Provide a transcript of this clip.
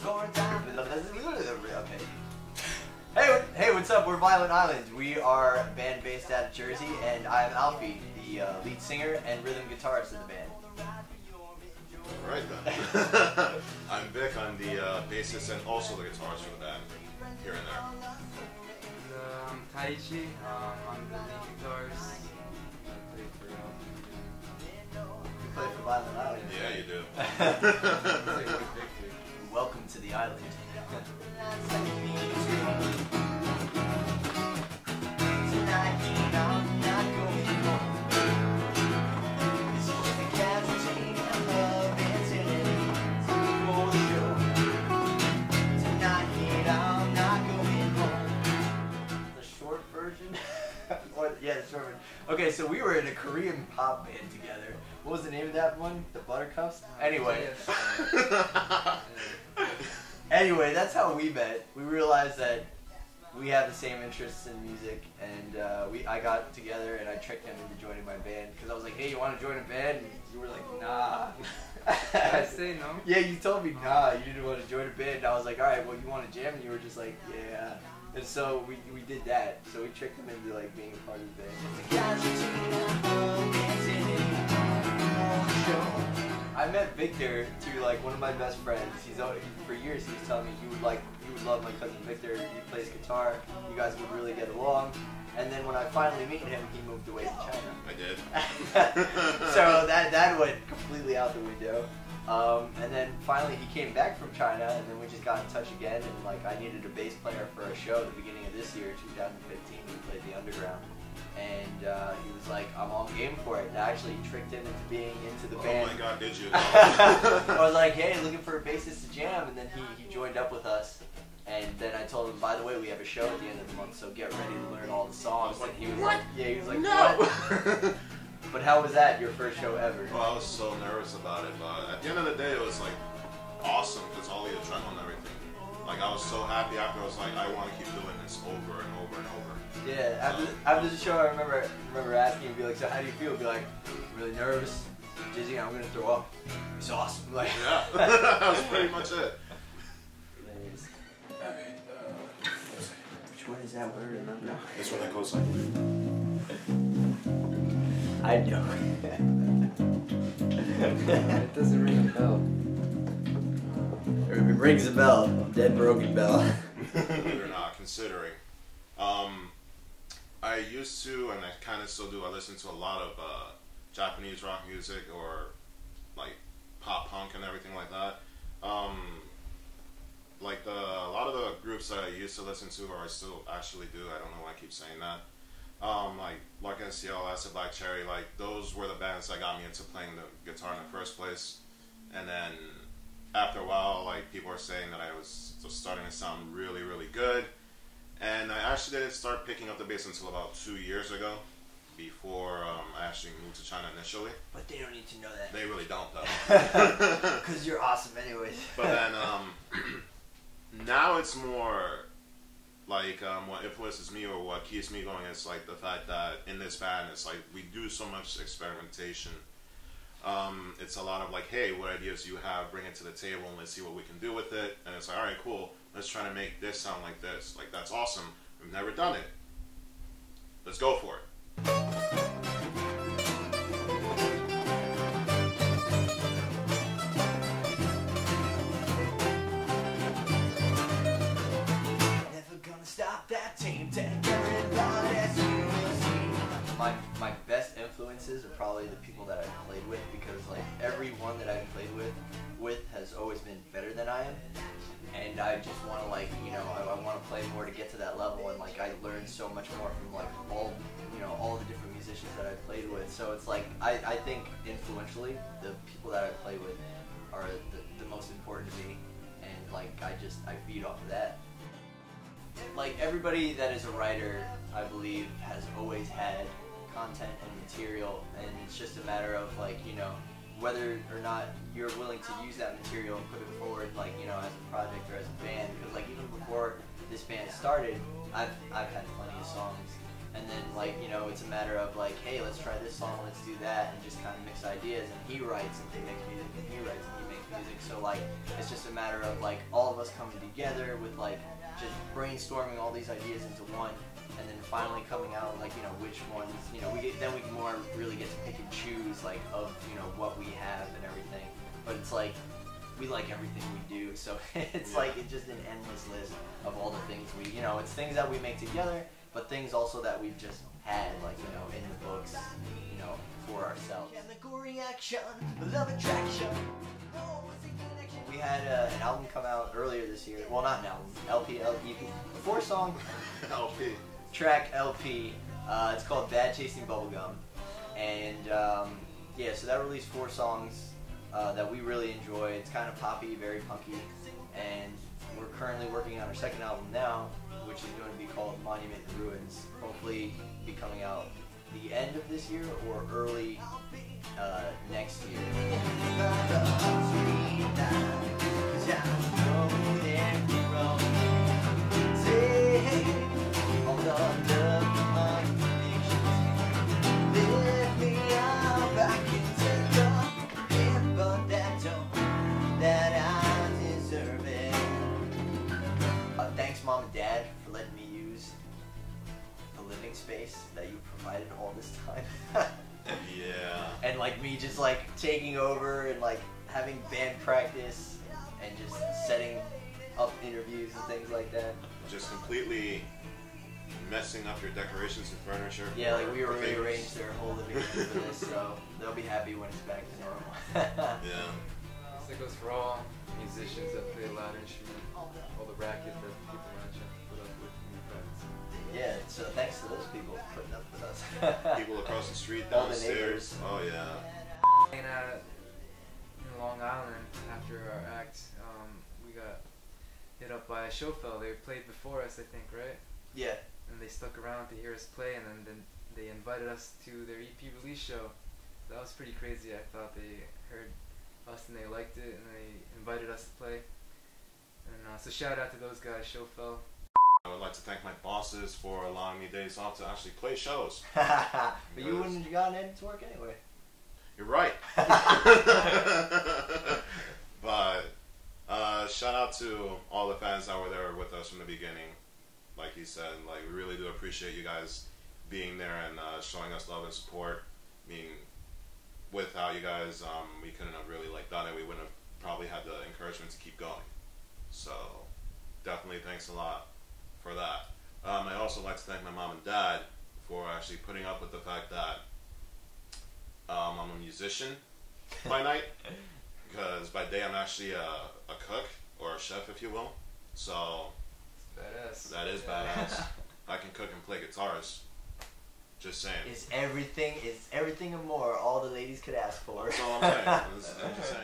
Okay. Hey, what's up? We're Violent Islands. We are a band based out of Jersey, and I'm Alfie, the lead singer and rhythm guitarist of the band. Alright then. I'm Vic, I'm the bassist and also the guitarist for the band, here and there. I'm Taichi, I'm the lead guitarist. You play for Violent Islands. Yeah, you do. Welcome to the island. Yeah, the short version. Okay, so we were in a Korean pop band together. What was the name of that one? The Buttercups? Anyway. Anyway, that's how we met. We realized that we have the same interests in music, and I got together and I tricked him into joining my band because I was like, "Hey, you want to join a band?" And you were like, "Nah." Did I say no? Yeah, you told me nah. You didn't want to join a band. And I was like, "All right, well, you want to jam?" And you were just like, "Yeah." And so we did that. So we tricked him into like being a part of the band. I met Victor through like one of my best friends. He's always, for years he was telling me you would love my cousin Victor. He plays guitar. You guys would really get along. And then when I finally meet him, he moved away to China. I did. So that went completely out the window. And then finally he came back from China, and then we just got in touch again. And like I needed a bass player for a show at the beginning of this year, 2015. We played the Underground. And he was like, "I'm all game for it." And I actually tricked him into being into the band. Oh my god, did you? I was like, "Hey, looking for a bassist to jam," and then he joined up with us. And then I told him, "By the way, we have a show at the end of the month, so get ready to learn all the songs." I was like, and he was "What?" like, "Yeah," he was like, No! "What?" But how was that, your first show ever? Well, I was so nervous about it, but at the end of the day, it was like awesome because all the adrenaline and everything. Like I was so happy after. I was like, I want to keep doing this over and over and over. Yeah, after the show, I remember asking him, be like, "So how do you feel?" Be like, "Really nervous, dizzy, I'm gonna throw up." It's awesome. Like, yeah, that was pretty much it. Okay, Which one is that word? No. this one that goes like. I know. It doesn't ring a bell. It rings a bell. Dead broken bell. Believe it or not, considering. I used to, and I kind of still do, I listen to a lot of Japanese rock music or like pop punk and everything like that. Like a lot of the groups that I used to listen to, or I still actually do, I don't know why I keep saying that. Like NCL, Acid Black Cherry, like those were the bands that got me into playing the guitar in the first place. And then after a while, like people were saying that I was just starting to sound really, really good. And I actually didn't start picking up the bass until about 2 years ago, before I actually moved to China initially. But they don't need to know that. They really don't though. Because you're awesome anyways. But then now it's more like what influences me or what keeps me going is like the fact that in this band it's like we do so much experimentation. It's a lot of like, hey, what ideas do you have? Bring it to the table and let's see what we can do with it. And it's like, all right, cool. Let's try to make this sound like this. Like that's awesome. We've never done it. Let's go for it. Stop that team, my best influences are probably the people that I've played with, because like everyone that I've played with has always been better than I am, and I just want to like, you know, I want to play more to get to that level, and like I learned so much more from like all the different musicians that I've played with. So it's like I think influentially the people that I play with are the most important to me, and like I feed off of that. Like everybody that is a writer, I believe, has always had content and material, and it's just a matter of like, you know, whether or not you're willing to use that material and put it forward, like, you know, as a project or as a band. Because like even before this band started, I've had plenty of songs, and then like, you know, it's a matter of like, hey, let's try this song, let's do that, and just kind of mix ideas. And he writes and he makes music, and he writes and he makes music. So like it's just a matter of like all of us coming together with like just brainstorming all these ideas into one, and then finally coming out like which ones then we can more really get to pick and choose like of what we have and everything. But it's like we like everything we do, so it's like it's just an endless list of all the things it's things that we make together, but things also that we've just had like in the books for ourselves. Chemical reaction, love attraction. We had an album come out earlier this year. Well, not an album, LP, EP, 4-song LP. track LP. It's called Bad Tasting Bubblegum, and yeah, so that released 4 songs that we really enjoy. It's kind of poppy, very punky, and we're currently working on our second album now, which is going to be called Monument in Ruins. Hopefully be coming out the end of this year or early next year. Thanks, Mom and Dad, for letting me use the living space that you provided all this time. Yeah. And like me just like taking over and like having band practice and just setting up interviews and things like that. Just completely messing up your decorations and furniture. Yeah, like we rearranged their whole living room for this, so they'll be happy when it's back to normal. Yeah. So it goes for all musicians that play a loud instrument, all the racket that people mentioned put up with in the practice. Yeah, so thanks to those people for putting up with us. People across the street, All the downstairs. neighbors. Oh yeah. And in Long Island, after our act, we got hit up by Showfell. They played before us, I think, right? Yeah. And they stuck around to hear us play, and then they invited us to their EP release show. That was pretty crazy. I thought they heard us and they liked it, and they invited us to play. And so shout out to those guys, Showfell. I would like to thank my bosses for allowing me days off to actually play shows. But you wouldn't have gotten into work anyway. You're right. But shout out to all the fans that were there with us from the beginning. Like he said, like we really do appreciate you guys being there and showing us love and support. I mean, without you guys, we couldn't have really like done it. We wouldn't have probably had the encouragement to keep going. So definitely thanks a lot for that. I also like to thank my mom and dad for actually putting up with the fact that I'm a musician by night, because by day I'm actually a cook or a chef, if you will. So Badass. that is badass. I can cook and play guitars. Just saying. It's everything and more all the ladies could ask for. That's all I'm saying. I'm just saying.